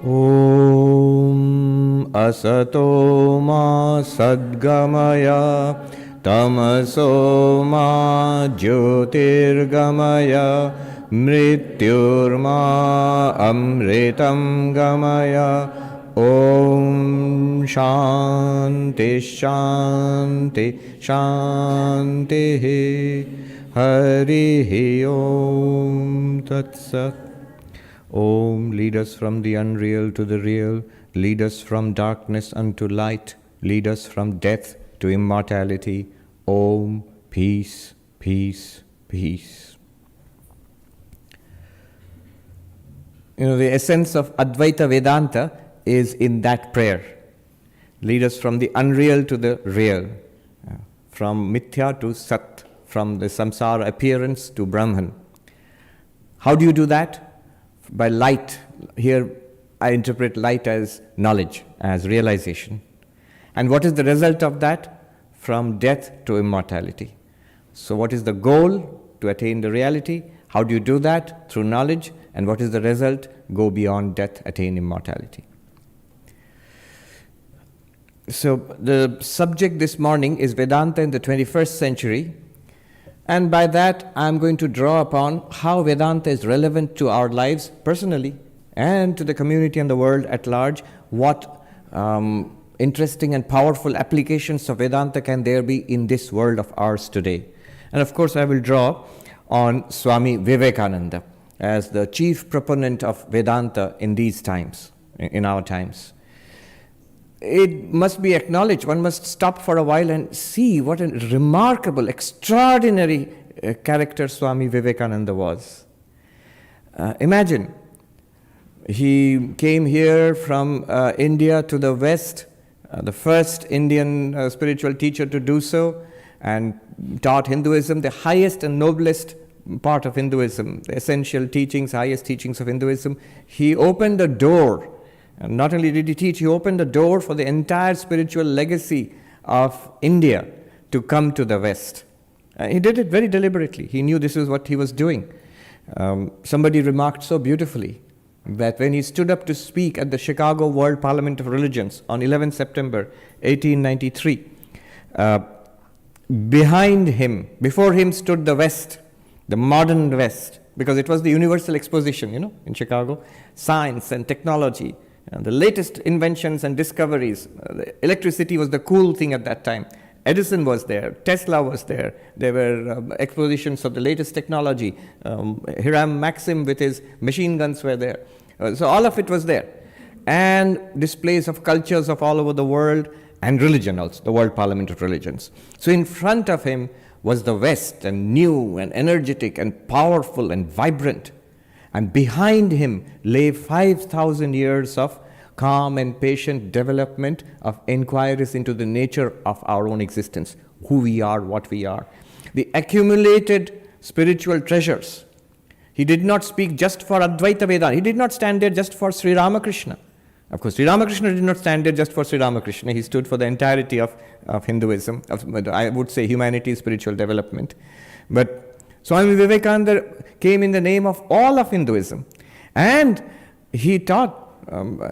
Om Asato Ma Sadgamaya Tamaso Ma Jyotirgamaya Mrityurma Amritam Gamaya. Om Shanti Shanti Shanti Harihi Om Tat Sat. Om, lead us from the unreal to the real, lead us from darkness unto light, lead us from death to immortality. Om, peace, peace, peace. The essence of Advaita Vedanta is in that prayer. Lead us from the unreal to the real, from mithya to sat, from the samsara appearance to Brahman. How do you do that? By light. Here I interpret light as knowledge, as realization. And what is the result of that? From death to immortality. So what is the goal? To attain the reality. How do you do that? Through knowledge. And what is the result? Go beyond death, attain immortality. So the subject this morning is Vedanta in the 21st century. And by that, I'm going to draw upon how Vedanta is relevant to our lives personally and to the community and the world at large. What interesting and powerful applications of Vedanta can there be in this world of ours today? And of course, I will draw on Swami Vivekananda as the chief proponent of Vedanta in these times, in our times. It must be acknowledged, one must stop for a while and see what a remarkable, extraordinary character Swami Vivekananda was. Imagine, he came here from India to the West, the first Indian spiritual teacher to do so, and taught Hinduism, the highest and noblest part of Hinduism, the essential teachings, highest teachings of Hinduism. He opened the door. And not only did he teach, he opened the door for the entire spiritual legacy of India to come to the West. He did it very deliberately. He knew this is what he was doing. Somebody remarked so beautifully that when he stood up to speak at the Chicago World Parliament of Religions on 11 September 1893, behind him, before him stood the West, the modern West, because it was the universal exposition, in Chicago, science and technology, and the latest inventions and discoveries. Electricity was the cool thing at that time. Edison was there, Tesla was there, there were expositions of the latest technology. Hiram Maxim with his machine guns were there. So all of it was there. And displays of cultures of all over the world, and religion also, the World Parliament of Religions. So in front of him was the West, and new and energetic and powerful and vibrant. And behind him lay 5,000 years of calm and patient development of inquiries into the nature of our own existence, who we are, what we are. The accumulated spiritual treasures. He did not speak just for Advaita Vedanta. He did not stand there just for Sri Ramakrishna. Of course, Sri Ramakrishna did not stand there just for Sri Ramakrishna. He stood for the entirety of Hinduism, I would say humanity, spiritual development. But Swami Vivekananda came in the name of all of Hinduism, and he taught,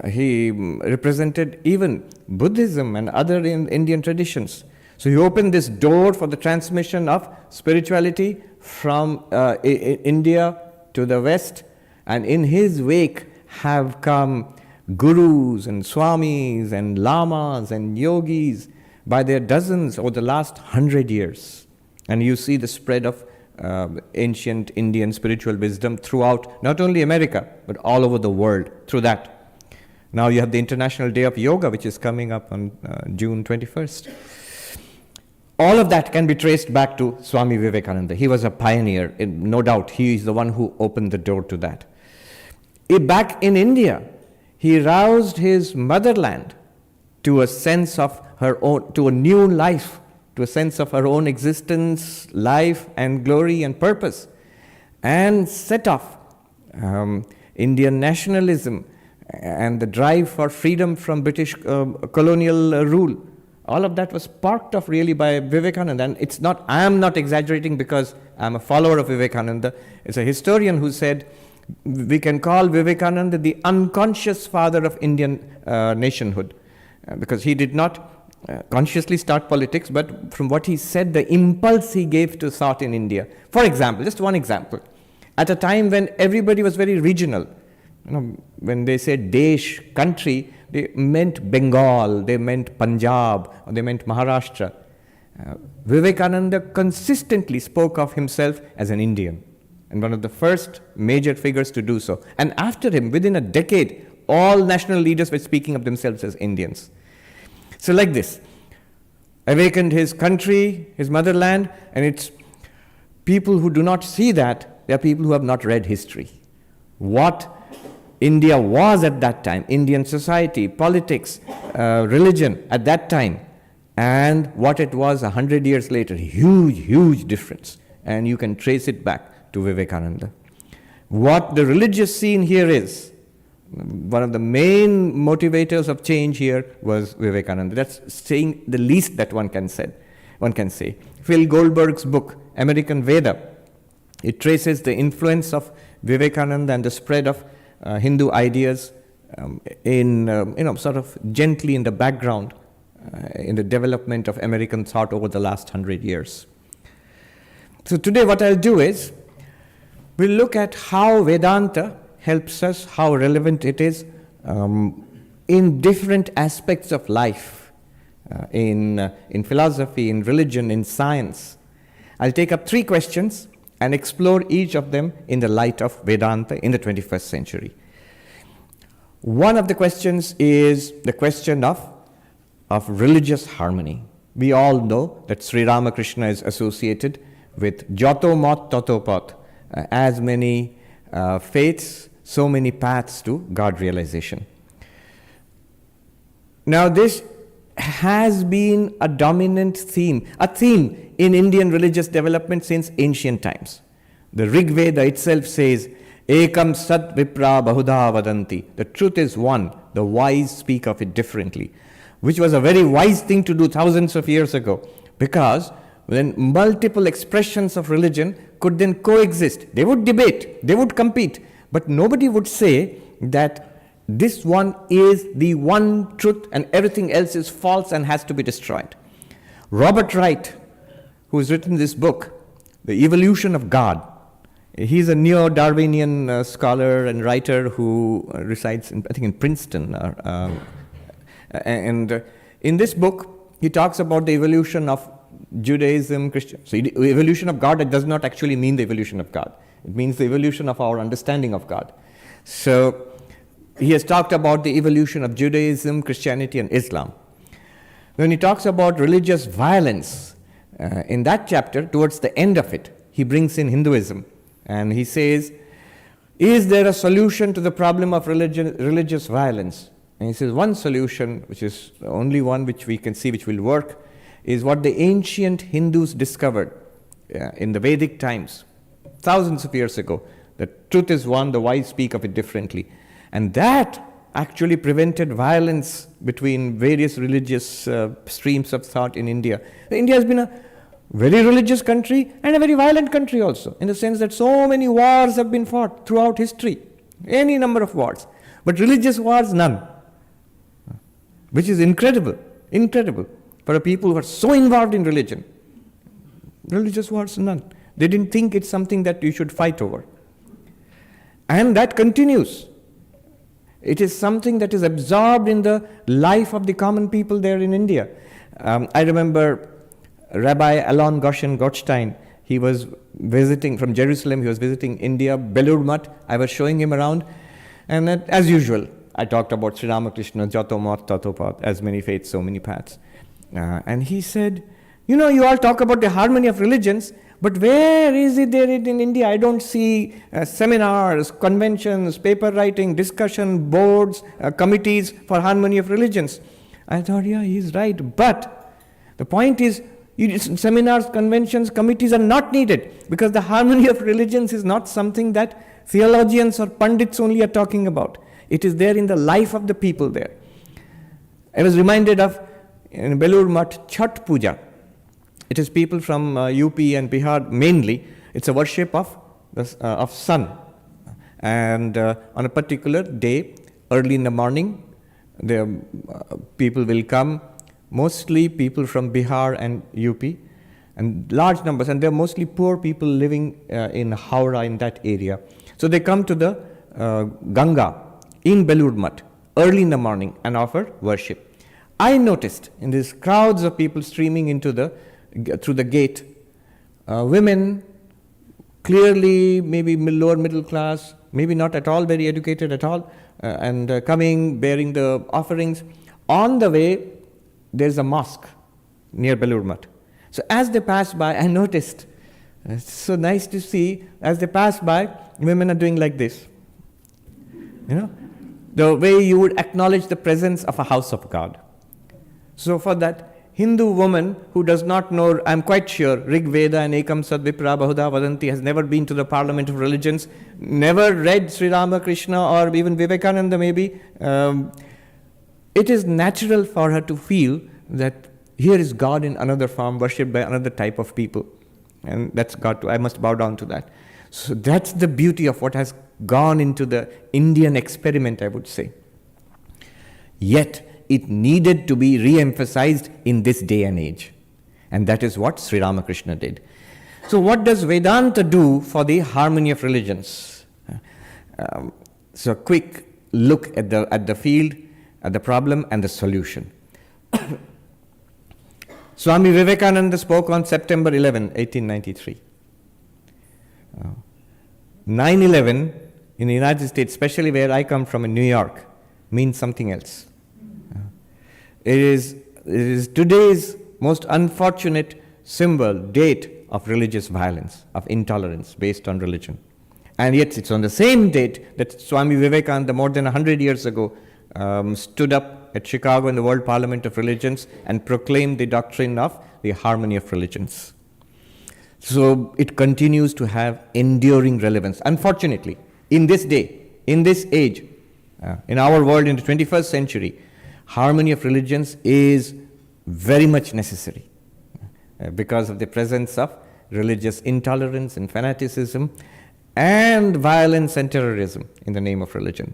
he represented even Buddhism and other Indian traditions. So he opened this door for the transmission of spirituality from India to the West, and in his wake have come gurus and swamis and lamas and yogis by their dozens over the last 100 years. And you see the spread of ancient Indian spiritual wisdom throughout not only America, but all over the world through that. Now you have the International Day of Yoga, which is coming up on June 21st. All of that can be traced back to Swami Vivekananda. He was a pioneer, no doubt. He is the one who opened the door to that. Back in India, he roused his motherland to a sense of her own, to a new life, to a sense of her own existence, life and glory and purpose, and set off Indian nationalism and the drive for freedom from British colonial rule. All of that was sparked off really by Vivekananda. And it's not, I am not exaggerating because I'm a follower of Vivekananda. It's a historian who said We can call Vivekananda the unconscious father of Indian nationhood, because he did not consciously start politics, but from what he said, the impulse he gave to thought in India. For example, just one example, at a time when everybody was very regional, when they said Desh, country, they meant Bengal, they meant Punjab, or they meant Maharashtra. Vivekananda consistently spoke of himself as an Indian, and one of the first major figures to do so. And after him, within a decade, all national leaders were speaking of themselves as Indians. So like this, awakened his country, his motherland, and it's people who do not see that, they are people who have not read history. What India was at that time, Indian society, politics, religion at that time, and what it was 100 years later, huge difference. And you can trace it back to Vivekananda. What the religious scene here is, one of the main motivators of change here was Vivekananda. That's saying the least that one can say. Phil Goldberg's book, American Veda, it traces the influence of Vivekananda and the spread of Hindu ideas sort of gently in the background in the development of American thought over the last 100 years. So today what I'll do is, we'll look at how Vedanta helps us, how relevant it is in different aspects of life, in philosophy, in religion, in science. I'll take up 3 questions and explore each of them in the light of Vedanta in the 21st century. One of the questions is the question of religious harmony. We all know that Sri Ramakrishna is associated with Jato Mat Tato Pat, as many faiths, so many paths to God realization. Now this has been a dominant theme in Indian religious development since ancient times. The Rig Veda itself says, Ekam Sat Vipra Bahudha Vadanti. The truth is one, the wise speak of it differently, which was a very wise thing to do thousands of years ago, because when multiple expressions of religion could then coexist, they would debate, they would compete, but nobody would say that this one is the one truth and everything else is false and has to be destroyed. Robert Wright, who has written this book, The Evolution of God, he's a neo-Darwinian scholar and writer who resides, in Princeton. And in this book, he talks about the evolution of Judaism, Christianity. So the evolution of God, it does not actually mean the evolution of God. It means the evolution of our understanding of God. So he has talked about the evolution of Judaism, Christianity, and Islam. When he talks about religious violence, in that chapter, towards the end of it, he brings in Hinduism. And he says, is there a solution to the problem of religious violence? And he says, one solution, which is the only one which we can see which will work, is what the ancient Hindus discovered in the Vedic times, thousands of years ago. The truth is one, the wise speak of it differently. And that actually prevented violence between various religious streams of thought in India. India has been a very religious country and a very violent country also, in the sense that so many wars have been fought throughout history, any number of wars. But religious wars, none. Which is incredible for a people who are so involved in religion. Religious wars, none. They didn't think it's something that you should fight over. And that continues. It is something that is absorbed in the life of the common people there in India. I remember Rabbi Alon Goshen Gottstein, he was visiting from Jerusalem, he was visiting India, Belur Math. I was showing him around, and as usual, I talked about Sri Ramakrishna, Jato Mat Tato Pat, as many faiths, so many paths. And he said, you all talk about the harmony of religions, but where is it there in India? I don't see seminars, conventions, paper writing, discussion, boards, committees for harmony of religions. I thought, yeah, he's right. But the point is, seminars, conventions, committees are not needed, because the harmony of religions is not something that theologians or pundits only are talking about. It is there in the life of the people there. I was reminded of, in Belur Math, Chhat Puja. It is people from UP and Bihar mainly. It's a worship of sun. And on a particular day, early in the morning, the people will come, mostly people from Bihar and UP, and large numbers, and they're mostly poor people living in Howrah, in that area. So they come to the Ganga in Belur Math early in the morning and offer worship. I noticed in these crowds of people streaming into through the gate, women, clearly maybe lower middle class, maybe not at all very educated at all, and coming, bearing the offerings. On the way, there's a mosque near Belur Math. So as they pass by, I noticed, it's so nice to see, as they pass by, women are doing like this. You know, the way you would acknowledge the presence of a house of God. So for that Hindu woman who does not know, I'm quite sure, Rig Veda and Ekam Sad Vipra Bahuda Vadanti, has never been to the Parliament of Religions, never read Sri Ramakrishna or even Vivekananda maybe, it is natural for her to feel that here is God in another form, worshipped by another type of people. And that's God too. I must bow down to that. So that's the beauty of what has gone into the Indian experiment, I would say. Yet, it needed to be re-emphasized in this day and age. And that is what Sri Ramakrishna did. So what does Vedanta do for the harmony of religions? So a quick look at the field, at the problem and the solution. Swami Vivekananda spoke on September 11, 1893. 9/11 in the United States, especially where I come from in New York, means something else. It is today's most unfortunate symbol, date of religious violence, of intolerance based on religion. And yet it's on the same date that Swami Vivekananda, more than 100 years ago, stood up at Chicago in the World Parliament of Religions and proclaimed the doctrine of the harmony of religions. So it continues to have enduring relevance. Unfortunately, in this day, in this age, in our world in the 21st century, harmony of religions is very much necessary because of the presence of religious intolerance and fanaticism and violence and terrorism in the name of religion.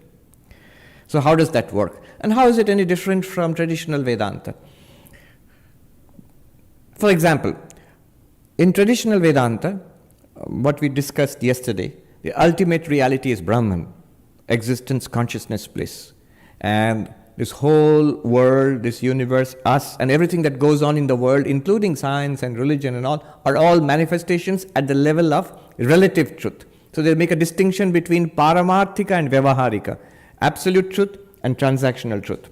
So how does that work? And how is it any different from traditional Vedanta? For example, in traditional Vedanta, what we discussed yesterday, the ultimate reality is Brahman, existence, consciousness, bliss. And this whole world, this universe, us, and everything that goes on in the world, including science and religion and all, are all manifestations at the level of relative truth. So they make a distinction between Paramarthika and Vyavaharika, absolute truth and transactional truth.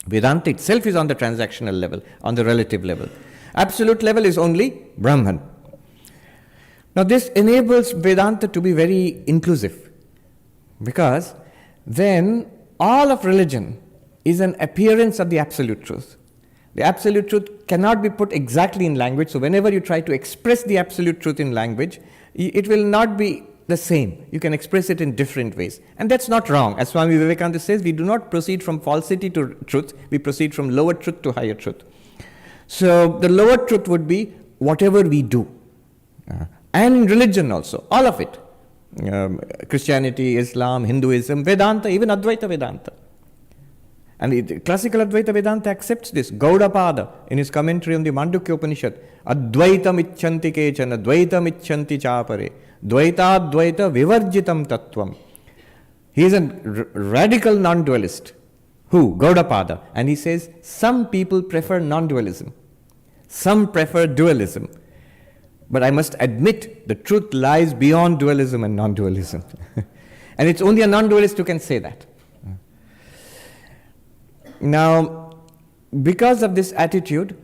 Vedanta itself is on the transactional level, on the relative level. Absolute level is only Brahman. Now this enables Vedanta to be very inclusive, because then all of religion is an appearance of the absolute truth. The absolute truth cannot be put exactly in language, so whenever you try to express the absolute truth in language, it will not be the same. You can express it in different ways. And that's not wrong. As Swami Vivekananda says, we do not proceed from falsity to truth, we proceed from lower truth to higher truth. So the lower truth would be whatever we do. And in religion also, all of it. Christianity, Islam, Hinduism, Vedanta, even Advaita Vedanta. And the classical Advaita Vedanta accepts this. Gaudapada, in his commentary on the Mandukya Upanishad, Advaitam icchanti kechana, Dvaitam icchanti chapare, Dvaita Dvaita vivarjitam tattvam. He is a radical non-dualist. Who? Gaudapada. And he says, some people prefer non-dualism. Some prefer dualism. But I must admit, the truth lies beyond dualism and non-dualism. And it's only a non-dualist who can say that. Now, because of this attitude,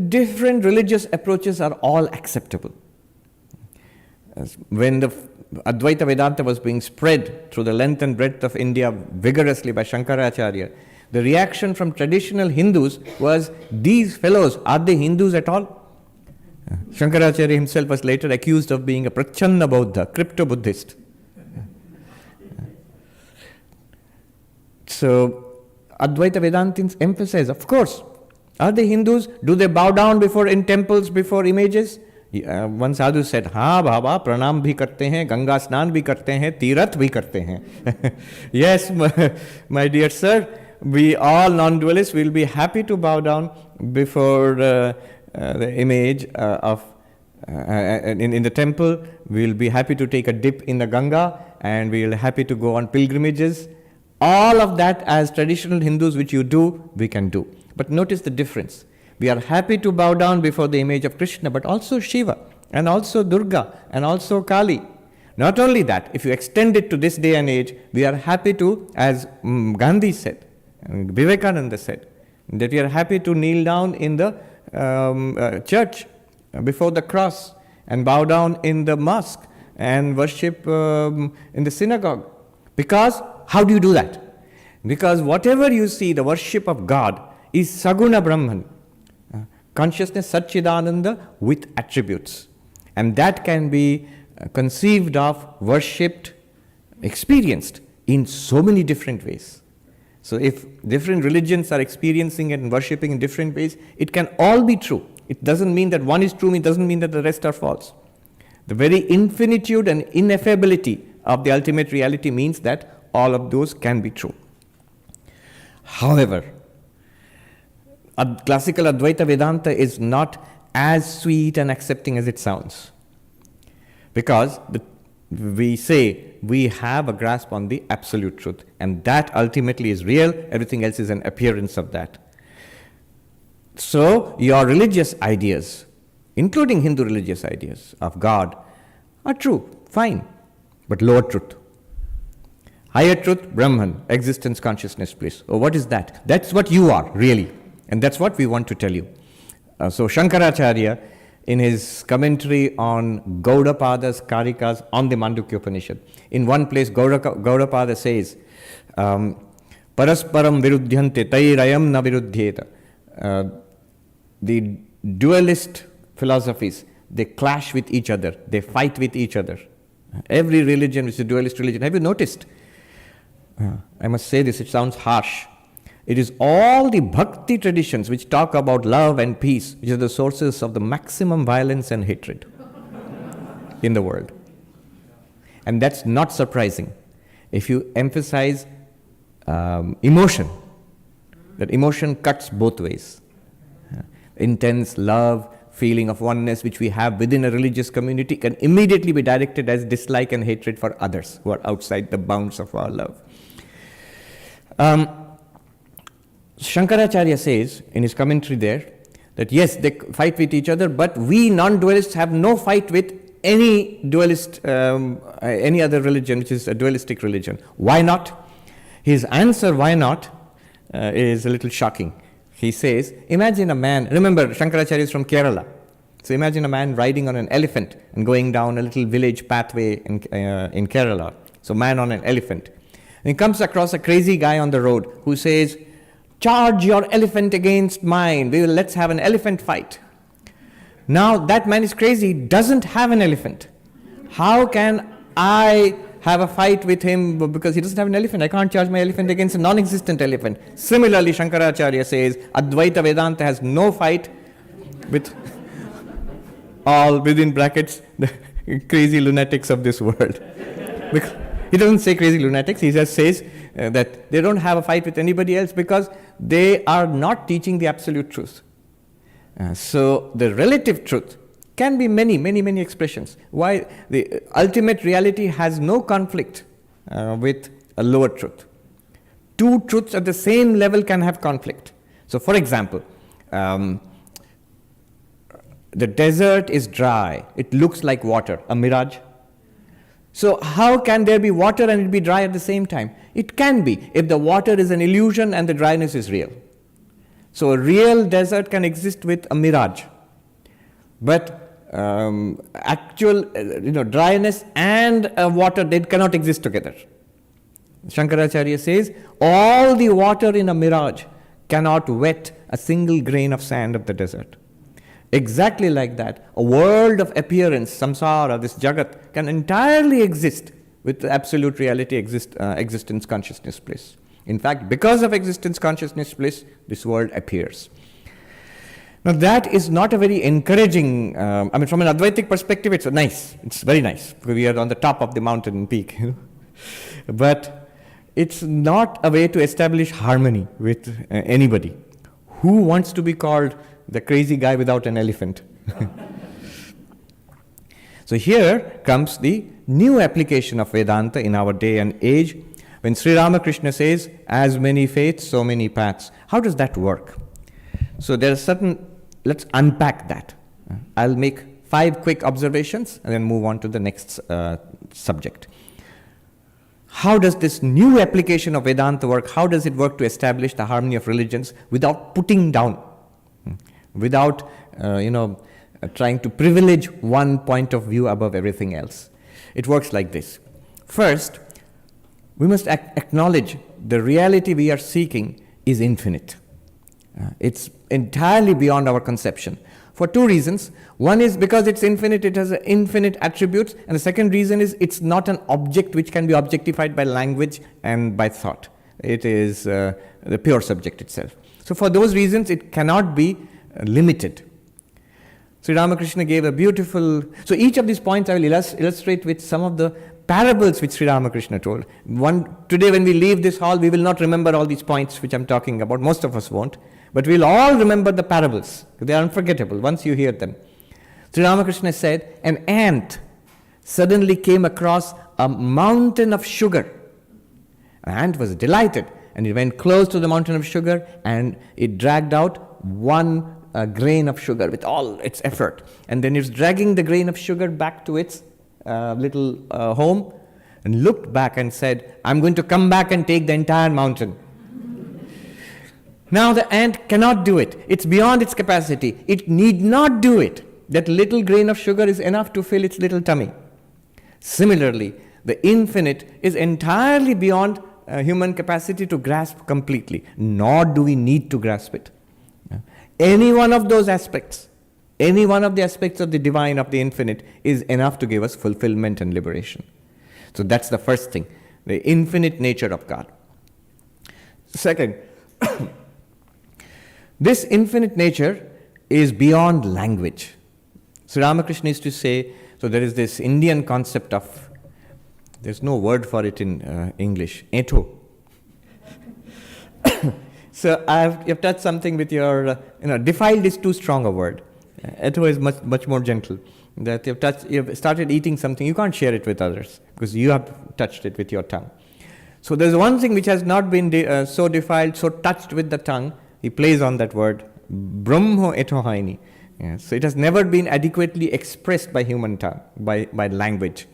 different religious approaches are all acceptable. When the Advaita Vedanta was being spread through the length and breadth of India vigorously by Shankaracharya, the reaction from traditional Hindus was, these fellows, are they Hindus at all? Shankaracharya himself was later accused of being a Prachanna Bauddha, crypto-Buddhist. So, Advaita Vedantins emphasize, of course, are they Hindus? Do they bow down in temples before images? One sadhu said, हाँ बाबा प्रणाम भी करते हैं, गंगा स्नान भी करते हैं, तीर्थ भी करते हैं. Yes, my dear sir, we all non-dualists will be happy to bow down before the image in the temple. We will be happy to take a dip in the Ganga, and we will be happy to go on pilgrimages. All of that as traditional Hindus, which you do, we can do. But notice the difference. We are happy to bow down before the image of Krishna, but also Shiva, and also Durga, and also Kali. Not only that, if you extend it to this day and age, we are happy to, as Gandhi said, and Vivekananda said, that we are happy to kneel down in the church before the cross, and bow down in the mosque, and worship in the synagogue. Because, how do you do that? Because whatever you see, the worship of God is Saguna Brahman. Consciousness Satchidananda with attributes. And that can be conceived of, worshipped, experienced in so many different ways. So if different religions are experiencing and worshipping in different ways, it can all be true. It doesn't mean that one is true, it doesn't mean that the rest are false. The very infinitude and ineffability of the ultimate reality means that all of those can be true. However, classical Advaita Vedanta is not as sweet and accepting as it sounds. Because we say we have a grasp on the absolute truth, and that ultimately is real, everything else is an appearance of that. So, your religious ideas, including Hindu religious ideas of God, are true, fine, but lower truth. Higher truth, Brahman, existence, consciousness, bliss. Oh, what is that? That's what you are, really. And that's what we want to tell you. So Shankaracharya, in his commentary on Gaudapada's Karikas on the Mandukya Upanishad, in one place Gaudapada says, Parasparam viruddhyante tairayam na viruddhyeta. The dualist philosophies, they clash with each other, they fight with each other. Every religion which is a dualist religion, have you noticed? I must say this, it sounds harsh. It is all the bhakti traditions which talk about love and peace, which are the sources of the maximum violence and hatred in the world. And that's not surprising. If you emphasize emotion, that emotion cuts both ways. Intense love, feeling of oneness which we have within a religious community can immediately be directed as dislike and hatred for others who are outside the bounds of our love. Shankaracharya says in his commentary there that yes, they fight with each other, but we non-dualists have no fight with any dualist, any other religion which is a dualistic religion. Why not? His answer, why not, is a little shocking. He says, imagine a man, remember Shankaracharya is from Kerala, so imagine a man riding on an elephant and going down a little village pathway in Kerala. So man on an elephant. And he comes across a crazy guy on the road who says, charge your elephant against mine, let's have an elephant fight. Now that man is crazy, doesn't have an elephant. How can I have a fight with him because he doesn't have an elephant? I can't charge my elephant against a non-existent elephant. Similarly, Shankaracharya says, Advaita Vedanta has no fight with all, within brackets, the crazy lunatics of this world. Because he doesn't say crazy lunatics, he just says that they don't have a fight with anybody else because they are not teaching the absolute truth. So the relative truth can be many expressions. Why? The ultimate reality has no conflict with a lower truth. Two truths at the same level can have conflict. So for example, the desert is dry. It looks like water, a mirage. So how can there be water and it be dry at the same time? It can be if the water is an illusion and the dryness is real. So a real desert can exist with a mirage. But actual dryness and water, they cannot exist together. Shankaracharya says, all the water in a mirage cannot wet a single grain of sand of the desert. Exactly like that, a world of appearance, samsara, this jagat, can entirely exist with the absolute reality, existence, consciousness, bliss. In fact, because of existence, consciousness, bliss, this world appears. Now that is not a very encouraging, from an Advaitic perspective, it's nice. It's very nice, because we are on the top of the mountain peak. But it's not a way to establish harmony with anybody. Who wants to be called the crazy guy without an elephant? So here comes the new application of Vedanta in our day and age, when Sri Ramakrishna says, as many faiths, so many paths. How does that work? So there are let's unpack that. I'll make 5 quick observations and then move on to the next subject. How does this new application of Vedanta work? How does it work to establish the harmony of religions without putting down, without, trying to privilege one point of view above everything else? It works like this. First, we must acknowledge the reality we are seeking is infinite. It's entirely beyond our conception. For 2 reasons. One is because it's infinite, it has infinite attributes. And the second reason is it's not an object which can be objectified by language and by thought. It is the pure subject itself. So for those reasons, it cannot be limited. Sri Ramakrishna gave a beautiful... So each of these points I will illustrate with some of the parables which Sri Ramakrishna told. Today when we leave this hall, we will not remember all these points which I'm talking about. Most of us won't. But we'll all remember the parables. They are unforgettable once you hear them. Sri Ramakrishna said, an ant suddenly came across a mountain of sugar. An ant was delighted, and it went close to the mountain of sugar, and it dragged out 1 grain of sugar with all its effort. And then it's dragging the grain of sugar back to its little home, and looked back and said, I'm going to come back and take the entire mountain. Now the ant cannot do it. It's beyond its capacity. It need not do it. That little grain of sugar is enough to fill its little tummy. Similarly, the infinite is entirely beyond human capacity to grasp completely, nor do we need to grasp it. Any one of those aspects, any one of the aspects of the divine, of the infinite, is enough to give us fulfillment and liberation. So that's the first thing, the infinite nature of God. Second, this infinite nature is beyond language. Sri Ramakrishna used to say, so there is this Indian concept of, there's no word for it in English, eto. So you've touched something with your, defiled is too strong a word. Eto is much more gentle. That you've started eating something, you can't share it with others because you have touched it with your tongue. So there's one thing which has not been so defiled, so touched with the tongue. He plays on that word, Brahmo etohaini. Yeah, so it has never been adequately expressed by human tongue, by language.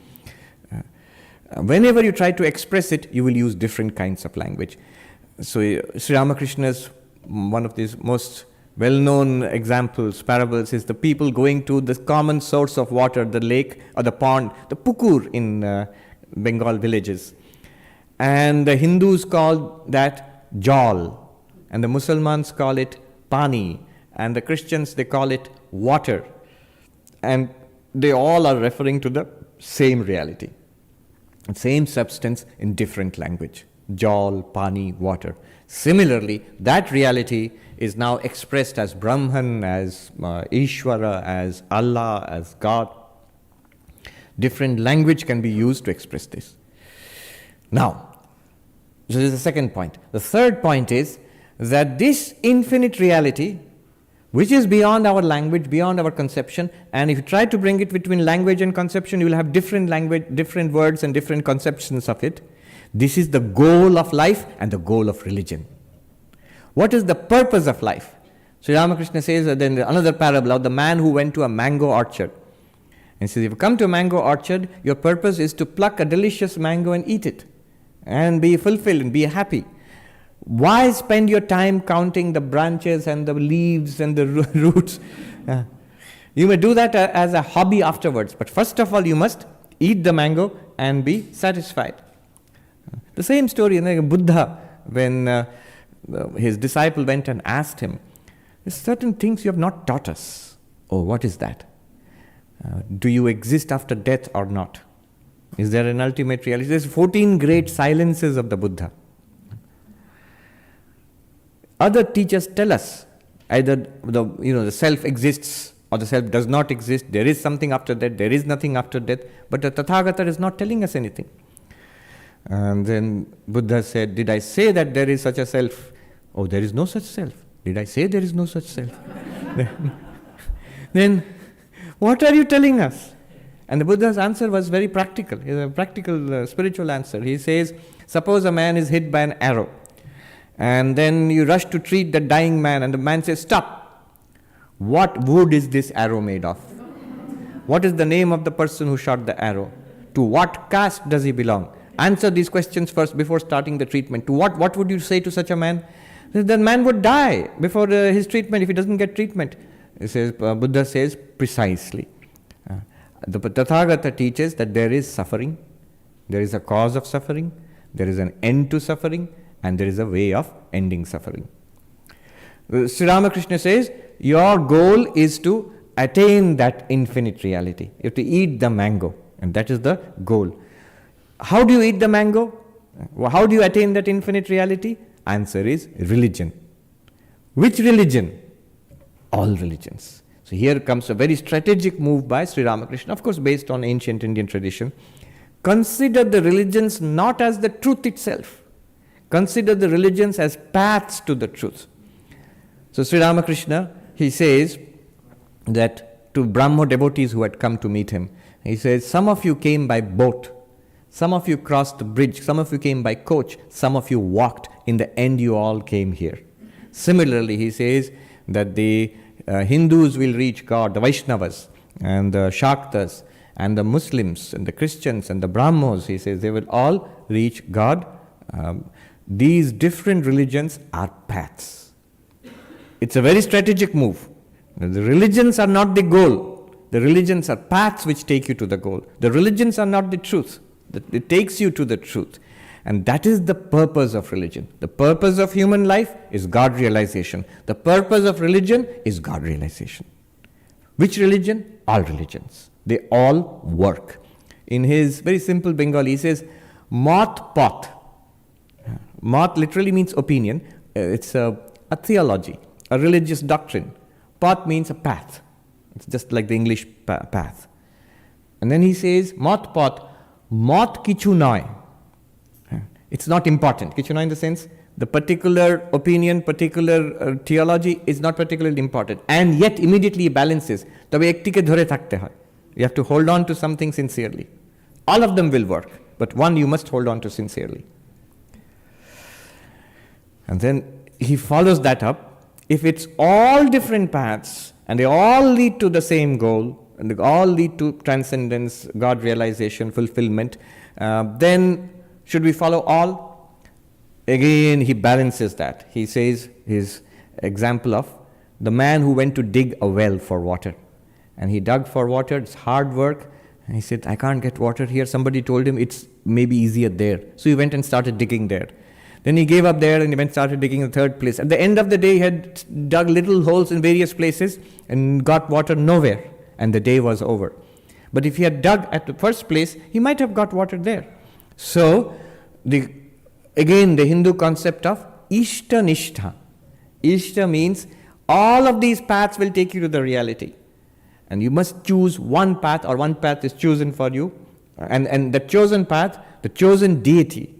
Whenever you try to express it, you will use different kinds of language. So Sri Ramakrishna's, one of these most well-known examples, parables, is the people going to the common source of water, the lake or the pond, the pukur in Bengal villages. And the Hindus call that jal, and the Muslims call it pani, and the Christians, they call it water. And they all are referring to the same reality, same substance in different language. Jal, pani, water. Similarly, that reality is now expressed as Brahman, as Ishvara, as Allah, as God. Different language can be used to express this. Now, this is the second point. The third point is that this infinite reality, which is beyond our language, beyond our conception, and if you try to bring it between language and conception, you will have different language, different words and different conceptions of it. This is the goal of life and the goal of religion. What is the purpose of life? Sri Ramakrishna says that in another parable of the man who went to a mango orchard. And he says, if you come to a mango orchard, your purpose is to pluck a delicious mango and eat it and be fulfilled and be happy. Why spend your time counting the branches and the leaves and the roots? You may do that as a hobby afterwards, but first of all, you must eat the mango and be satisfied. The same story in Buddha, when his disciple went and asked him, there's certain things you have not taught us. Oh, what is that? Do you exist after death or not? Is there an ultimate reality? There's 14 great silences of the Buddha. Other teachers tell us, Either the self exists or the self does not exist. There is something after death, there is nothing after death. But the Tathagata is not telling us anything. And then Buddha said, did I say that there is such a self? Oh, there is no such self. Did I say there is no such self? Then what are you telling us? And the Buddha's answer was very practical. It's a practical spiritual answer. He says, suppose a man is hit by an arrow, and then you rush to treat the dying man, and the man says, stop. What wood is this arrow made of? What is the name of the person who shot the arrow? To what caste does he belong? Answer these questions first before starting the treatment. To what would you say to such a man? The man would die before his treatment if he doesn't get treatment. Buddha says, precisely. The Tathagata teaches that there is suffering, there is a cause of suffering, there is an end to suffering, and there is a way of ending suffering. Sri Ramakrishna says, your goal is to attain that infinite reality. You have to eat the mango, and that is the goal. How do you eat the mango? How do you attain that infinite reality? Answer is religion. Which religion? All religions. So here comes a very strategic move by Sri Ramakrishna, of course based on ancient Indian tradition. Consider the religions not as the truth itself. Consider the religions as paths to the truth. So Sri Ramakrishna, he says that to Brahmo devotees who had come to meet him, he says, some of you came by boat, some of you crossed the bridge, some of you came by coach, some of you walked. In the end, you all came here. Similarly, he says that the Hindus will reach God, the Vaishnavas and the Shaktas and the Muslims and the Christians and the Brahmos, he says, they will all reach God. These different religions are paths. It's a very strategic move. The religions are not the goal. The religions are paths which take you to the goal. The religions are not the truth. It takes you to the truth. And that is the purpose of religion. The purpose of human life is God realization. The purpose of religion is God realization. Which religion? All religions. They all work. In his very simple Bengali, he says, Mat Pat. Mat literally means opinion. It's a theology, a religious doctrine. Pat means a path. It's just like the English path. And then he says, Mat Pat, Mat Kichu Nai. It's not important. Kichu Nai in the sense, the particular opinion, particular theology is not particularly important. And yet immediately he balances. You have to hold on to something sincerely. All of them will work, but one you must hold on to sincerely. And then he follows that up. If it's all different paths and they all lead to the same goal and they all lead to transcendence, God realization, fulfillment, then should we follow all? Again, he balances that. He says his example of the man who went to dig a well for water. And he dug for water, it's hard work. And he said, I can't get water here. Somebody told him it's maybe easier there. So he went and started digging there. Then he gave up there and he went and started digging in the third place. At the end of the day, he had dug little holes in various places and got water nowhere. And the day was over. But if he had dug at the first place, he might have got water there. So, again the Hindu concept of Ishta Nishtha. Ishta means all of these paths will take you to the reality. And you must choose one path, or one path is chosen for you. And the chosen path, the chosen deity.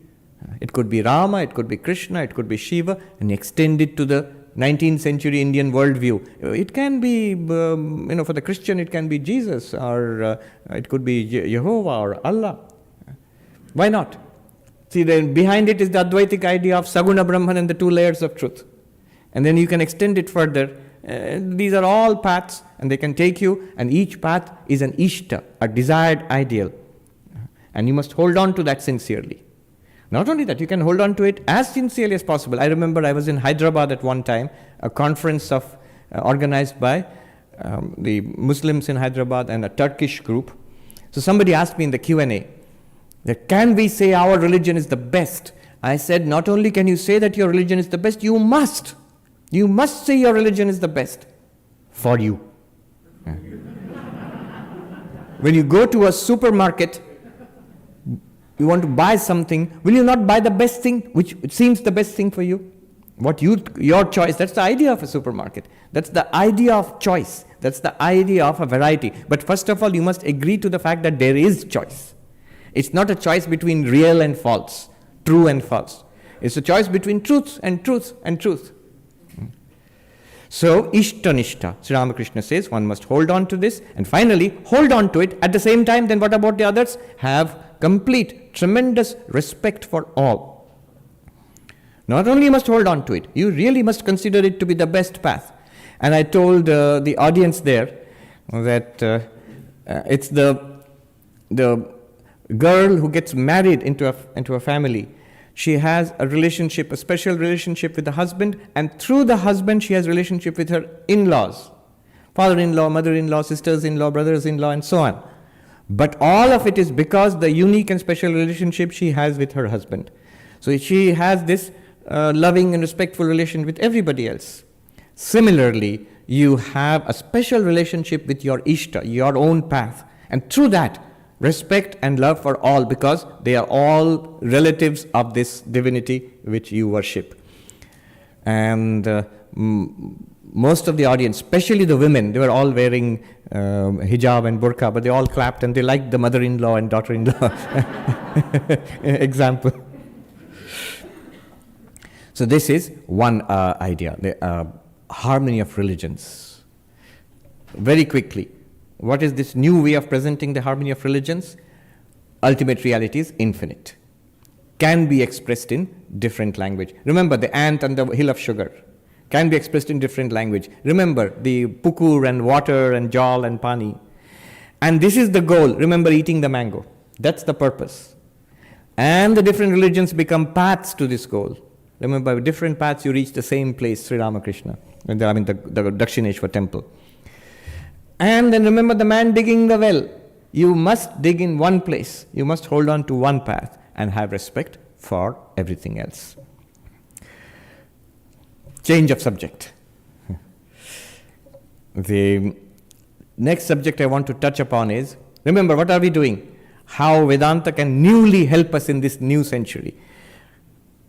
It could be Rama, it could be Krishna, it could be Shiva, and extend it to the 19th century Indian worldview. It can be, for the Christian it can be Jesus, or it could be Jehovah or Allah. Why not? See, then behind it is the Advaitic idea of Saguna Brahman and the two layers of truth. And then you can extend it further. These are all paths and they can take you, and each path is an Ishta, a desired ideal. And you must hold on to that sincerely. Not only that, you can hold on to it as sincerely as possible. I remember I was in Hyderabad at one time, a conference organized by the Muslims in Hyderabad and a Turkish group. So somebody asked me in the Q&A, that can we say our religion is the best? I said, not only can you say that your religion is the best, you must. You must say your religion is the best for you. When you go to a supermarket, you want to buy something, will you not buy the best thing, which seems the best thing for you? Your choice, that's the idea of a supermarket. That's the idea of choice. That's the idea of a variety. But first of all, you must agree to the fact that there is choice. It's not a choice between real and false, true and false. It's a choice between truth and truth and truth. So, Ishtanishta, Sri Ramakrishna says, one must hold on to this, and finally, hold on to it. At the same time, then what about the others? Have complete, tremendous respect for all. Not only you must hold on to it, you really must consider it to be the best path. And I told the audience there that it's the girl who gets married into a family. She has a relationship, a special relationship with the husband, and through the husband she has relationship with her in-laws. Father-in-law, mother-in-law, sisters-in-law, brothers-in-law, and so on. But all of it is because the unique and special relationship she has with her husband. So she has this loving and respectful relation with everybody else. Similarly, you have a special relationship with your Ishta, your own path. And through that, respect and love for all, because they are all relatives of this divinity which you worship. And most of the audience, especially the women, they were all wearing hijab and burqa, but they all clapped and they liked the mother-in-law and daughter-in-law example. So this is one idea, the harmony of religions. Very quickly, what is this new way of presenting the harmony of religions? Ultimate reality is infinite. Can be expressed in different language. Remember the ant and the hill of sugar. Can be expressed in different language. Remember the pukur and water and jal and pani. And this is the goal. Remember eating the mango. That's the purpose. And the different religions become paths to this goal. Remember, with different paths you reach the same place, Sri Ramakrishna. The Dakshineshwar temple. And then remember the man digging the well. You must dig in one place. You must hold on to one path and have respect for everything else. Change of subject. The next subject I want to touch upon is, remember, what are we doing? How Vedanta can newly help us in this new century.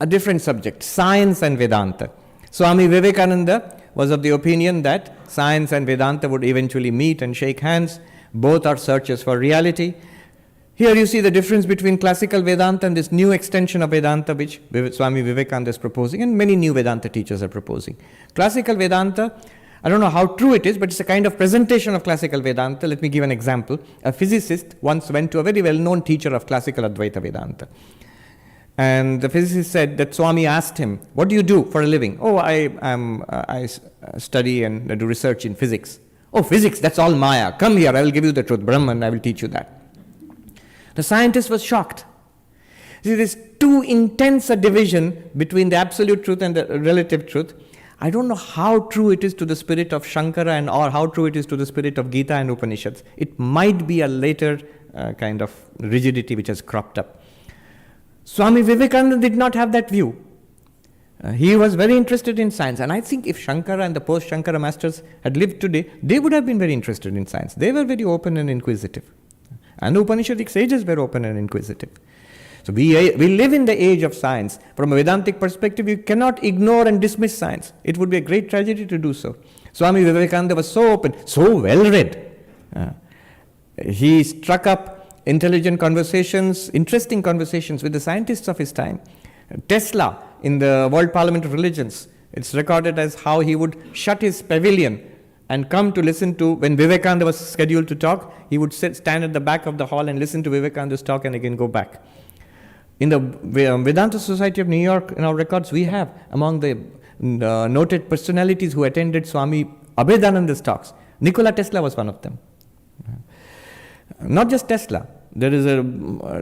A different subject, science and Vedanta. Swami Vivekananda was of the opinion that science and Vedanta would eventually meet and shake hands. Both are searches for reality. Here you see the difference between classical Vedanta and this new extension of Vedanta which Swami Vivekananda is proposing, and many new Vedanta teachers are proposing. Classical Vedanta, I don't know how true it is, but it's a kind of presentation of classical Vedanta. Let me give an example. A physicist once went to a very well-known teacher of classical Advaita Vedanta. And the physicist said that Swami asked him, what do you do for a living? Oh, I study and do research in physics. Oh, physics, that's all Maya. Come here, I will give you the truth. Brahman, I will teach you that. The scientist was shocked. See, there's too intense a division between the absolute truth and the relative truth. I don't know how true it is to the spirit of Shankara or how true it is to the spirit of Gita and Upanishads. It might be a later kind of rigidity which has cropped up. Swami Vivekananda did not have that view. He was very interested in science, and I think if Shankara and the post-Shankara masters had lived today, they would have been very interested in science. They were very open and inquisitive. And the Upanishadic sages were open and inquisitive. So we live in the age of science. From a Vedantic perspective, you cannot ignore and dismiss science. It would be a great tragedy to do so. Swami Vivekananda was so open, so well-read. He struck up intelligent conversations, interesting conversations with the scientists of his time. Tesla, in the World Parliament of Religions, it's recorded as how he would shut his pavilion and come to listen to, when Vivekananda was scheduled to talk, he would stand at the back of the hall and listen to Vivekananda's talk and again go back. In the Vedanta Society of New York, in our records, we have among the noted personalities who attended Swami Abhedananda's talks, Nikola Tesla was one of them. Not just Tesla. There is a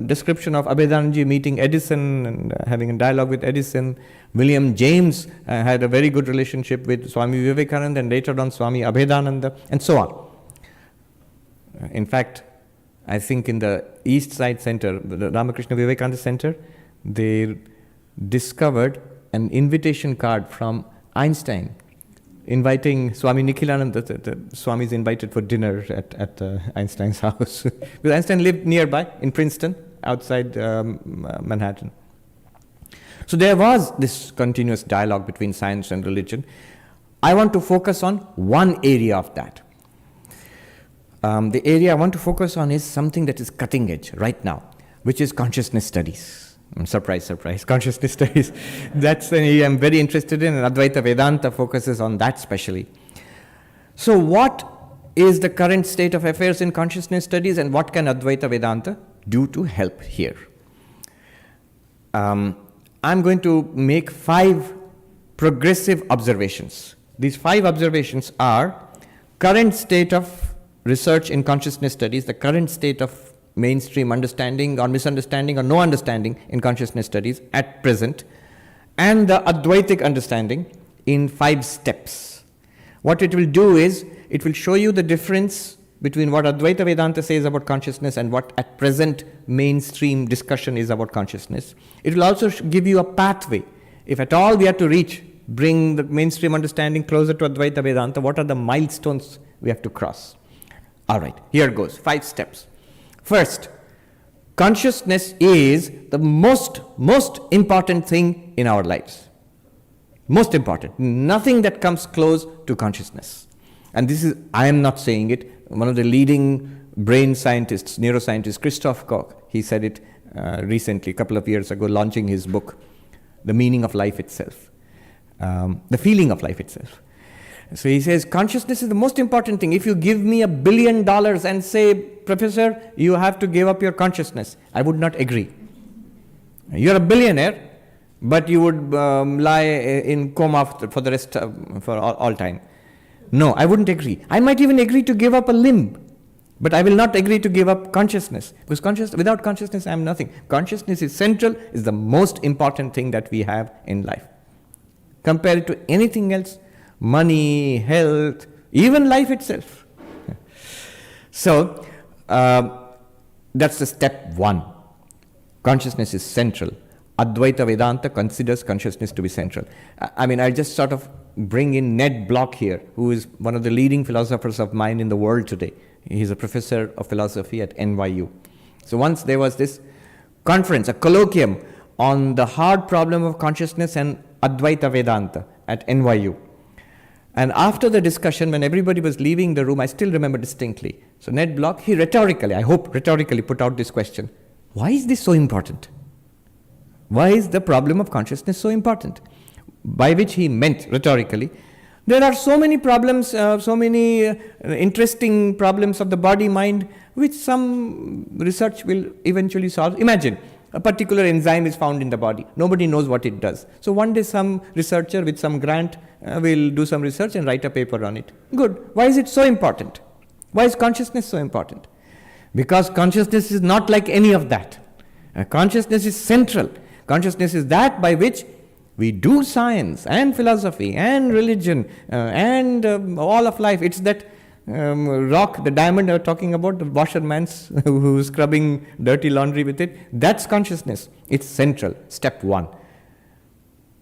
description of Abhedananji meeting Edison and having a dialogue with Edison. William James had a very good relationship with Swami Vivekananda and later on Swami Abhedananda, and so on. In fact, I think in the East Side Center, the Ramakrishna Vivekananda Center, they discovered an invitation card from Einstein inviting Swami Nikhilananda. The Swami is invited for dinner at Einstein's house. Because Einstein lived nearby in Princeton, outside Manhattan. So there was this continuous dialogue between science and religion. I want to focus on one area of that. The area I want to focus on is something that is cutting edge right now, which is consciousness studies. Surprise, surprise, consciousness studies. That's an area I'm very interested in, and Advaita Vedanta focuses on that specially. So what is the current state of affairs in consciousness studies, and what can Advaita Vedanta do to help here? I'm going to make 5 progressive observations. These 5 observations are current state of research in consciousness studies, the current state of mainstream understanding or misunderstanding or no understanding in consciousness studies at present, and the Advaitic understanding in 5 steps. What it will do is, it will show you the difference between what Advaita Vedanta says about consciousness and what at present mainstream discussion is about consciousness. It will also give you a pathway. If at all we are to bring the mainstream understanding closer to Advaita Vedanta, what are the milestones we have to cross? All right, here goes, 5 steps. First, consciousness is the most important thing in our lives. Most important. Nothing that comes close to consciousness. And this is, I am not saying it, one of the leading brain scientists, neuroscientist, Christoph Koch, he said it recently, a couple of years ago, launching his book, The Meaning of Life Itself, The Feeling of Life Itself. So he says, consciousness is the most important thing. If you give me $1 billion and say, Professor, you have to give up your consciousness, I would not agree. You're a billionaire, but you would lie in coma for the rest, for all time. No, I wouldn't agree. I might even agree to give up a limb, but I will not agree to give up consciousness, because without consciousness, I am nothing. Consciousness is central, is the most important thing that we have in life. Compared to anything else, money, health, even life itself. So, that's the step 1. Consciousness is central. Advaita Vedanta considers consciousness to be central. I mean, I just sort of bring in Ned Block here, who is one of the leading philosophers of mind in the world today. He's a professor of philosophy at NYU. So once there was this conference, a colloquium on the hard problem of consciousness and Advaita Vedanta at NYU. And after the discussion, when everybody was leaving the room, I still remember distinctly. So Ned Block, he rhetorically, I hope rhetorically, put out this question: why is this so important? Why is the problem of consciousness so important? By which he meant, rhetorically, there are so many problems, so many interesting problems of the body-mind, which some research will eventually solve. Imagine, a particular enzyme is found in the body. Nobody knows what it does. So one day some researcher with some grant will do some research and write a paper on it. Good. Why is it so important? Why is consciousness so important? Because consciousness is not like any of that. Consciousness is central. Consciousness is that by which we do science and philosophy and religion and all of life. It's that rock, the diamond I was talking about, the washerman's who's scrubbing dirty laundry with it. That's consciousness. It's central. Step 1.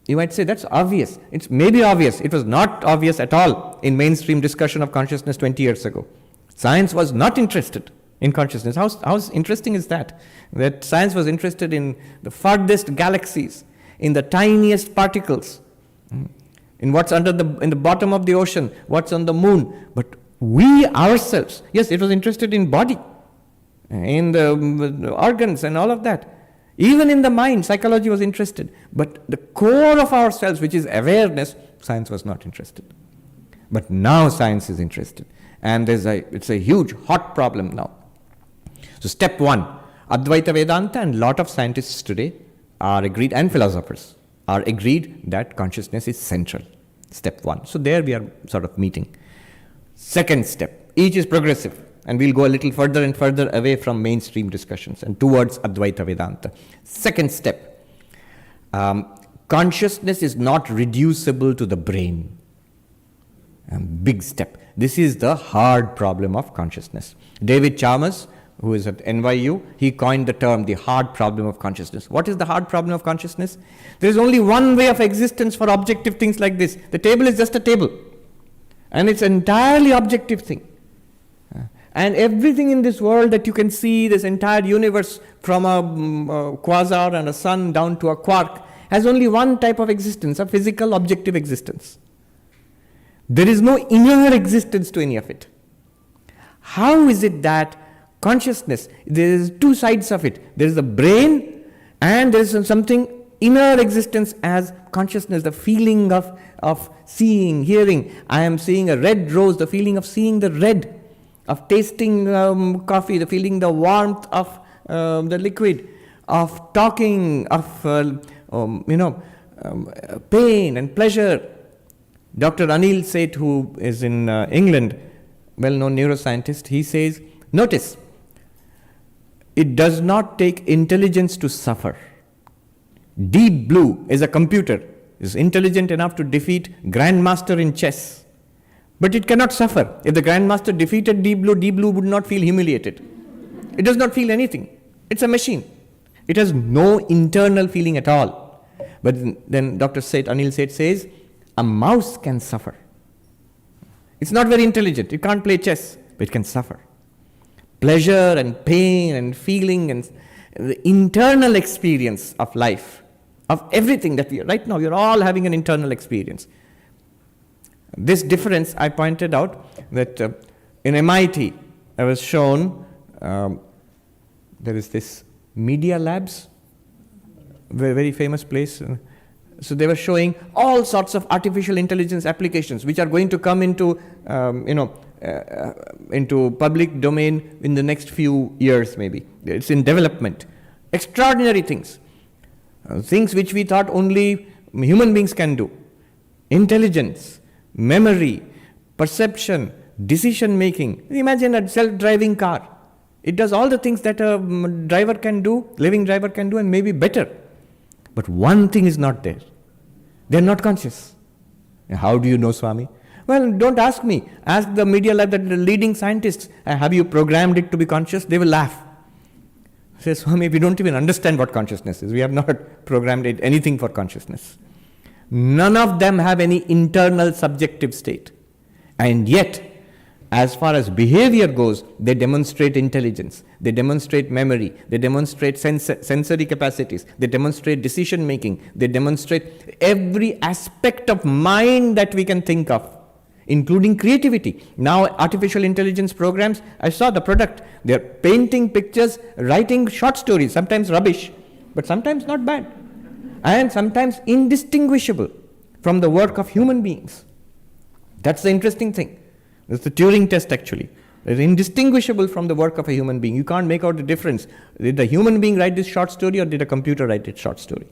You might say that's obvious. It's maybe obvious. It was not obvious at all in mainstream discussion of consciousness 20 years ago. Science was not interested in consciousness. How interesting is that? That science was interested in the farthest galaxies, in the tiniest particles, in what's in the bottom of the ocean, what's on the moon. But we ourselves, yes, it was interested in body, in the organs and all of that. Even in the mind, psychology was interested. But the core of ourselves, which is awareness, science was not interested. But now science is interested. And it's a huge, hot problem now. So step 1, Advaita Vedanta and a lot of scientists today are agreed, and philosophers are agreed that consciousness is central. Step 1. So there we are sort of meeting. Second step, each is progressive, and we'll go a little further and further away from mainstream discussions and towards Advaita Vedanta. Second step, consciousness is not reducible to the brain. Big step. This is the hard problem of consciousness. David Chalmers, who is at NYU, he coined the term the hard problem of consciousness. What is the hard problem of consciousness? There is only one way of existence for objective things like this. The table is just a table. And it's an entirely objective thing. And everything in this world that you can see, this entire universe, from a quasar and a sun down to a quark, has only one type of existence, a physical, objective existence. There is no inner existence to any of it. How is it that consciousness, there is two sides of it. There is the brain and there is something inner existence as consciousness, the feeling of seeing, hearing. I am seeing a red rose, the feeling of seeing the red, of tasting coffee, the feeling the warmth of the liquid, of talking, of pain and pleasure. Dr. Anil Seth, who is in England, well-known neuroscientist, he says, notice, it does not take intelligence to suffer. Deep Blue is a computer, is intelligent enough to defeat Grandmaster in chess. But it cannot suffer. If the Grandmaster defeated Deep Blue would not feel humiliated. It does not feel anything. It's a machine. It has no internal feeling at all. But then Dr. Anil Seth says, a mouse can suffer. It's not very intelligent. It can't play chess, but it can suffer. Pleasure and pain and feeling and the internal experience of life, of everything that right now, you're all having an internal experience. This difference, I pointed out that in MIT, I was shown, there is this Media Labs, very famous place. So they were showing all sorts of artificial intelligence applications which are going to come into, into public domain in the next few years maybe. It's in development. Extraordinary things. Things which we thought only human beings can do. Intelligence, memory, perception, decision making. Imagine a self-driving car. It does all the things that a driver can do, living driver can do, and maybe better. But one thing is not there. They are not conscious. How do you know, Swami? Well, don't ask me. Ask the Media Lab, the leading scientists. Have you programmed it to be conscious? They will laugh. Say, Swami, we don't even understand what consciousness is. We have not programmed it anything for consciousness. None of them have any internal subjective state. And yet, as far as behavior goes, they demonstrate intelligence, they demonstrate memory, they demonstrate sensory capacities, they demonstrate decision making, they demonstrate every aspect of mind that we can think of, including creativity. Now artificial intelligence programs, I saw the product, they're painting pictures, writing short stories, sometimes rubbish, but sometimes not bad, and sometimes indistinguishable from the work of human beings. That's the interesting thing. It's the Turing test actually. It's indistinguishable from the work of a human being. You can't make out the difference. Did the human being write this short story or did a computer write this short story?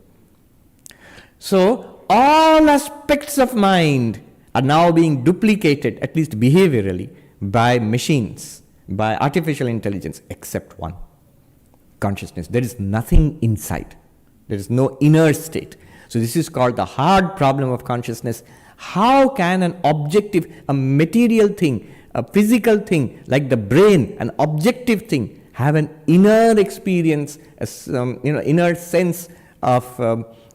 So all aspects of mind are now being duplicated, at least behaviorally, by machines, by artificial intelligence, except one. Consciousness. There is nothing inside. There is no inner state. So this is called the hard problem of consciousness. How can an objective, a material thing, a physical thing like the brain, an objective thing, have an inner experience, inner sense of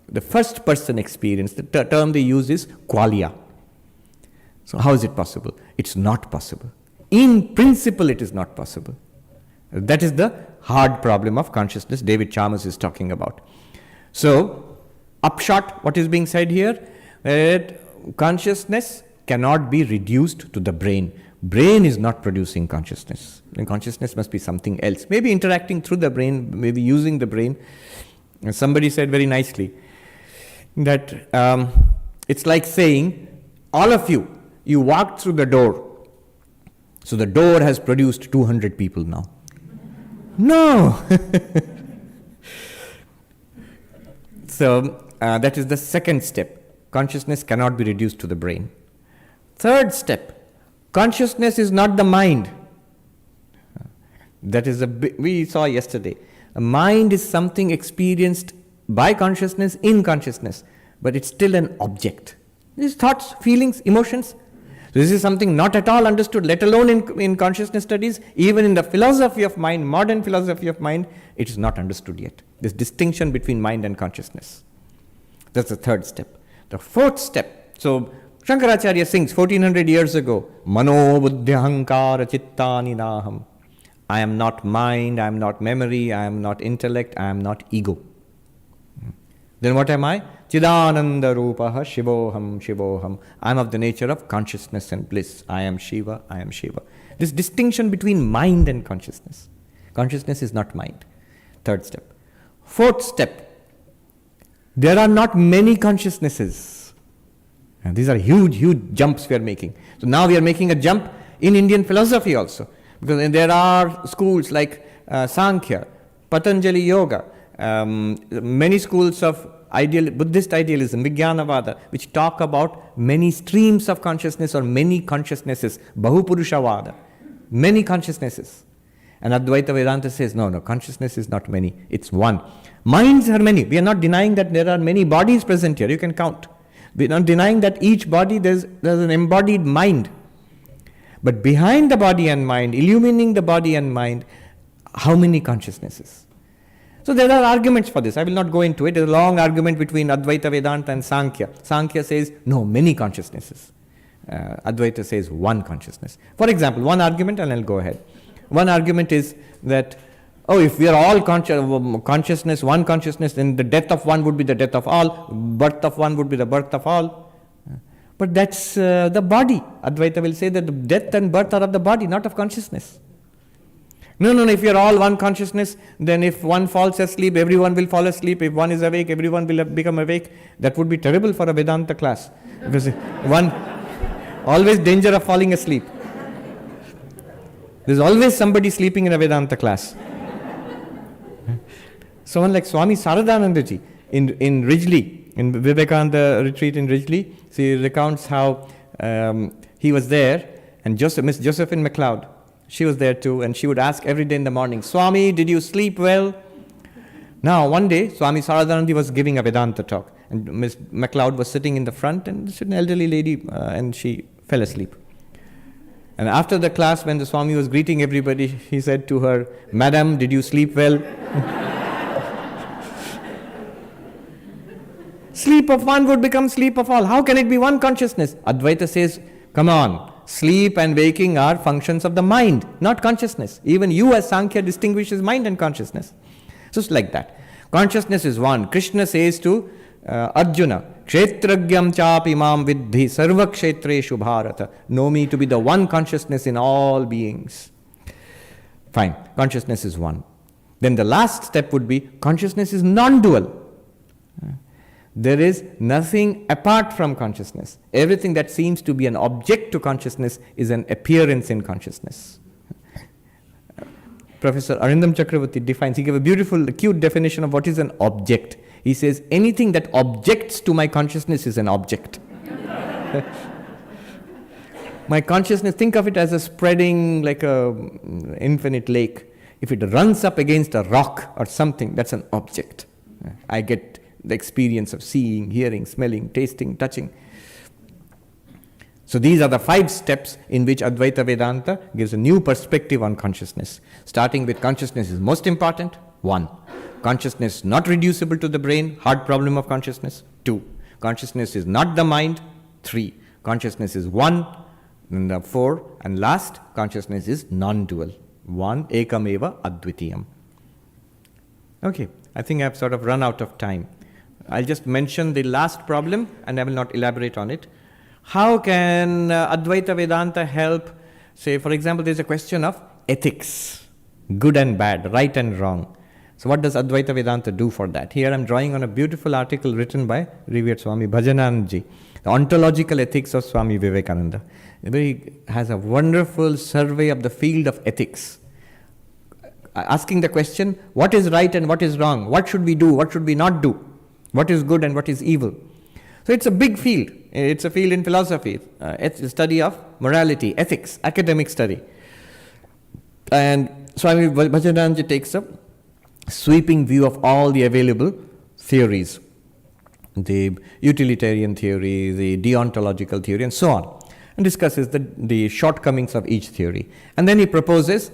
the first person experience? The term they use is qualia. So how is it possible? It's not possible. In principle, it is not possible. That is the hard problem of consciousness David Chalmers is talking about. So, upshot, what is being said here? That consciousness cannot be reduced to the brain. Brain is not producing consciousness. And consciousness must be something else. Maybe interacting through the brain, maybe using the brain. And somebody said very nicely that it's like saying, all of you, you walked through the door. So the door has produced 200 people now. No! So that is the second step. Consciousness cannot be reduced to the brain. Third step, consciousness is not the mind. That is we saw yesterday. A mind is something experienced by consciousness in consciousness, but it's still an object. These thoughts, feelings, emotions. So this is something not at all understood, let alone in consciousness studies. Even in the philosophy of mind, modern philosophy of mind, it is not understood yet. This distinction between mind and consciousness. That's the third step. The fourth step, so Shankaracharya sings 1400 years ago, Mano buddhyahankara chittani naham. I am not mind, I am not memory, I am not intellect, I am not ego. Then what am I? Chidananda Rupaha Shivoham Shivoham. I am of the nature of consciousness and bliss. I am Shiva, I am Shiva. This distinction between mind and consciousness. Consciousness is not mind. Third step. Fourth step. There are not many consciousnesses. And these are huge, huge jumps we are making. So now we are making a jump in Indian philosophy also. Because there are schools like Sankhya, Patanjali Yoga, many schools of Buddhist idealism, Vijnanavada, which talk about many streams of consciousness or many consciousnesses, Bahupurushavada, many consciousnesses. And Advaita Vedanta says, no, consciousness is not many, it's one. Minds are many. We are not denying that there are many bodies present here, you can count. We are not denying that each body, there's an embodied mind. But behind the body and mind, illumining the body and mind, how many consciousnesses? So there are arguments for this. I will not go into it. There's a long argument between Advaita Vedanta and Sankhya. Sankhya says, no, many consciousnesses. Advaita says one consciousness. For example, one argument, and I'll go ahead. One argument is that, if we are all consciousness, one consciousness, then the death of one would be the death of all, birth of one would be the birth of all. But that's the body. Advaita will say that the death and birth are of the body, not of consciousness. No, if you are all one consciousness, then if one falls asleep, everyone will fall asleep. If one is awake, everyone will become awake. That would be terrible for a Vedanta class. Because always danger of falling asleep. There's always somebody sleeping in a Vedanta class. Someone like Swami Sarvapriyananda ji in Ridgely, in Vivekananda retreat in Ridgely, he recounts how he was there, and Miss Josephine MacLeod, she was there too, and she would ask every day in the morning, Swami, did you sleep well? Now, one day, Swami Sarvapriyananda was giving a Vedanta talk, and Miss MacLeod was sitting in the front, and she's an elderly lady, and she fell asleep. And after the class, when the Swami was greeting everybody, he said to her, Madam, did you sleep well? Sleep of one would become sleep of all. How can it be one consciousness? Advaita says, come on, sleep and waking are functions of the mind, not consciousness. Even you as Sankhya distinguishes mind and consciousness. So it's like that. Consciousness is one. Krishna says to Arjuna, Kshetragyam chapi mam vidhi sarva kshetreshu bharata. Know me to be the one consciousness in all beings. Fine, consciousness is one. Then the last step would be consciousness is non-dual. There is nothing apart from consciousness. Everything that seems to be an object to consciousness is an appearance in consciousness. Professor Arindam Chakravarti defines, he gave a beautiful, cute definition of what is an object. He says, anything that objects to my consciousness is an object. My consciousness, think of it as a spreading like an infinite lake. If it runs up against a rock or something, that's an object. I get the experience of seeing, hearing, smelling, tasting, touching. So these are the 5 steps in which Advaita Vedanta gives a new perspective on consciousness. Starting with consciousness is most important, 1. Consciousness not reducible to the brain, hard problem of consciousness, 2. Consciousness is not the mind, 3. Consciousness is 1, and 4. And last, consciousness is non-dual, 1, ekameva advitiyam. Okay, I think I have sort of run out of time. I'll just mention the last problem and I will not elaborate on it. How can Advaita Vedanta help, say, for example, there's a question of ethics, good and bad, right and wrong. So what does Advaita Vedanta do for that? Here I'm drawing on a beautiful article written by revered Swami Bhajananji, the ontological ethics of Swami Vivekananda. He has a wonderful survey of the field of ethics, asking the question, what is right and what is wrong? What should we do? What should we not do? What is good and what is evil? So it's a big field. It's a field in philosophy. It's a study of morality, ethics, academic study. And Swami Bhajananji takes a sweeping view of all the available theories, the utilitarian theory, the deontological theory, and so on, and discusses the shortcomings of each theory. And then he proposes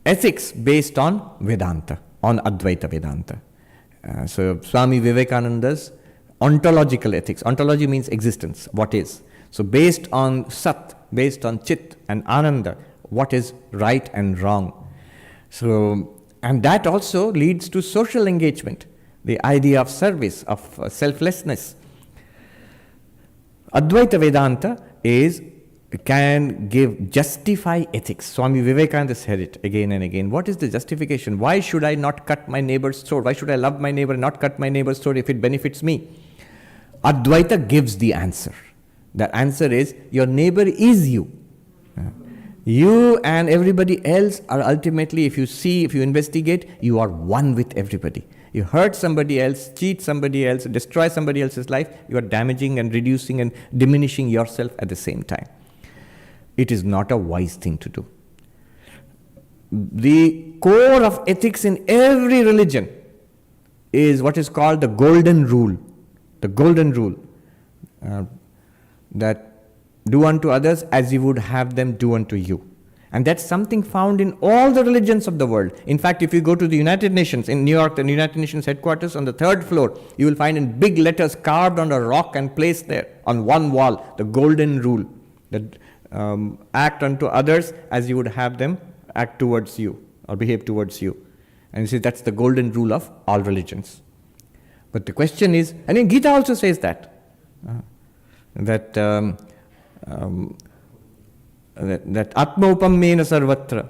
ethics based on Vedanta, on Advaita Vedanta. So Swami Vivekananda's ontological ethics. Ontology means existence, what is. So based on Sat, based on Chit and Ananda, what is right and wrong. So, and that also leads to social engagement. the idea of service, of selflessness. Advaita Vedanta can justify ethics. Swami Vivekananda said it again and again. What is the justification? Why should I not cut my neighbor's throat? Why should I love my neighbor and not cut my neighbor's throat if it benefits me? Advaita gives the answer. The answer is, your neighbor is you. You and everybody else are ultimately, if you investigate, you are one with everybody. You hurt somebody else, cheat somebody else, destroy somebody else's life, you are damaging and reducing and diminishing yourself at the same time. It is not a wise thing to do. The core of ethics in every religion is what is called the golden rule. The golden rule. That do unto others as you would have them do unto you. And that's something found in all the religions of the world. In fact, if you go to the United Nations, in New York, the United Nations headquarters, on the 3rd floor, you will find in big letters carved on a rock and placed there on one wall, the golden rule. That act unto others as you would have them act towards you or behave towards you. And you see, that's the golden rule of all religions. But the question is, and in Gita also says that atma upammena sarvatra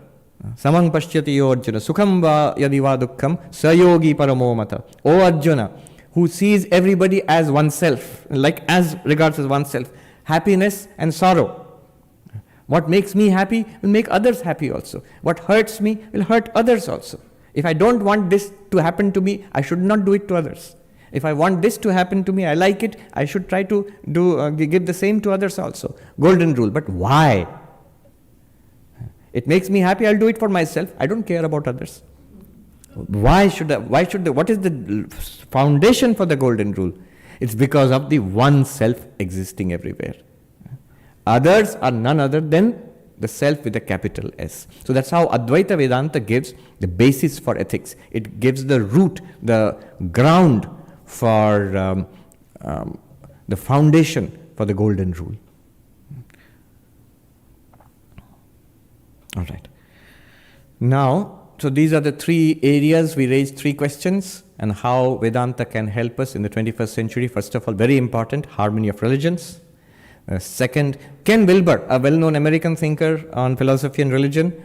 samang pashyati yo Arjuna sukham va yadi va dukkham sayogi paramo mata. O Arjuna, who sees everybody as oneself, like as regards as oneself, happiness and sorrow. What makes me happy will make others happy also. What hurts me will hurt others also. If I don't want this to happen to me, I should not do it to others. If I want this to happen to me, I like it, I should try to give the same to others also. Golden rule. But why? It makes me happy, I'll do it for myself. I don't care about others. What is the foundation for the golden rule? It's because of the one self existing everywhere. Others are none other than the self with a capital S. So that's how Advaita Vedanta gives the basis for ethics. It gives the root, the ground for the foundation for the golden rule. All right. Now, so these are the 3 areas. We raised 3 questions and how Vedanta can help us in the 21st century. First of all, very important, harmony of religions. Second, Ken Wilber, a well-known American thinker on philosophy and religion,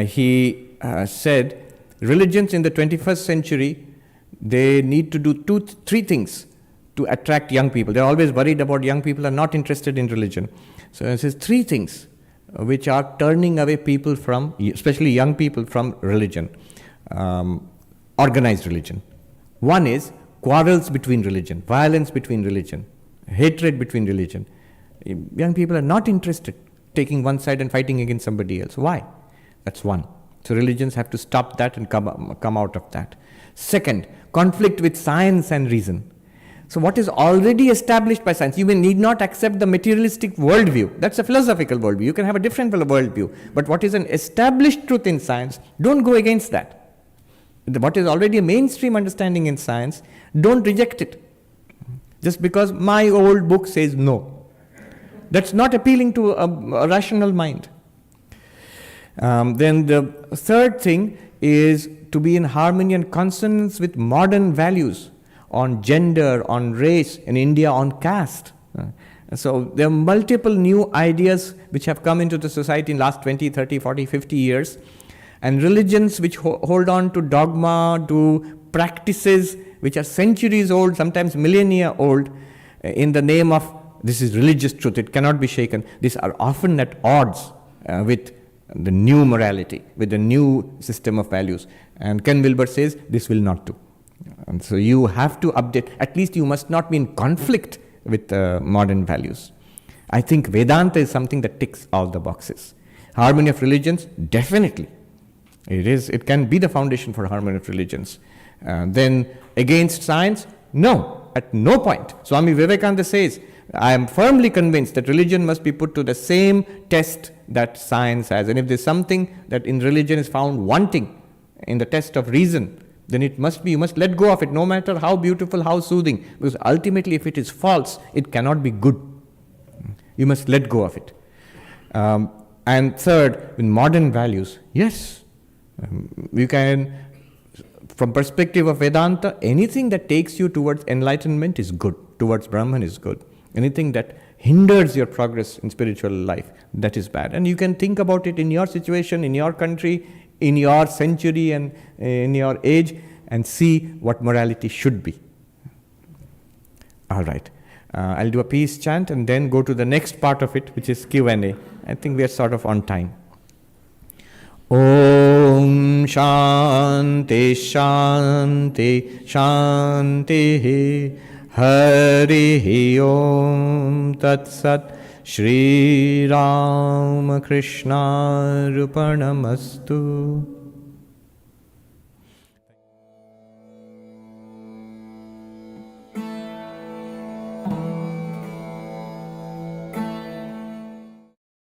he said, religions in the 21st century, they need to do 3 things to attract young people. They're always worried about young people are not interested in religion. So it says 3 things which are turning away people from, especially young people, from religion, organized religion. One is quarrels between religion, violence between religion, hatred between religion. Young people are not interested taking one side and fighting against somebody else. Why? That's one. So religions have to stop that and come out of that. Second, conflict with science and reason. So what is already established by science, you need not accept the materialistic worldview. That's a philosophical worldview. You can have a different worldview. But what is an established truth in science, don't go against that. What is already a mainstream understanding in science, don't reject it. Just because my old book says no. That's not appealing to a rational mind. Then the third thing is to be in harmony and consonance with modern values on gender, on race, in India on caste. So there are multiple new ideas which have come into the society in the last 20, 30, 40, 50 years. And religions which hold on to dogma, to practices which are centuries old, sometimes millennia old, in the name of this is religious truth, it cannot be shaken. These are often at odds with the new morality, with the new system of values. And Ken Wilber says this will not do. And so you have to update, at least you must not be in conflict with modern values. I think Vedanta is something that ticks all the boxes. Harmony of religions, definitely. It can be the foundation for harmony of religions. Then against science, no, at no point. Swami Vivekananda says, I am firmly convinced that religion must be put to the same test that science has. And if there's something that in religion is found wanting in the test of reason, then you must let go of it, no matter how beautiful, how soothing. Because ultimately, if it is false, it cannot be good. You must let go of it. And third, in modern values, yes, you can From perspective of Vedanta, anything that takes you towards enlightenment is good, towards Brahman is good. Anything that hinders your progress in spiritual life, that is bad. And you can think about it in your situation, in your country, in your century and in your age, and see what morality should be. All right. I'll do a peace chant and then go to the next part of it, which is Q&A. I think we are sort of on time. Om Shanti Shanti Shanti Hari Om Tat Sat Shri Ramakrishna Arpanamastu.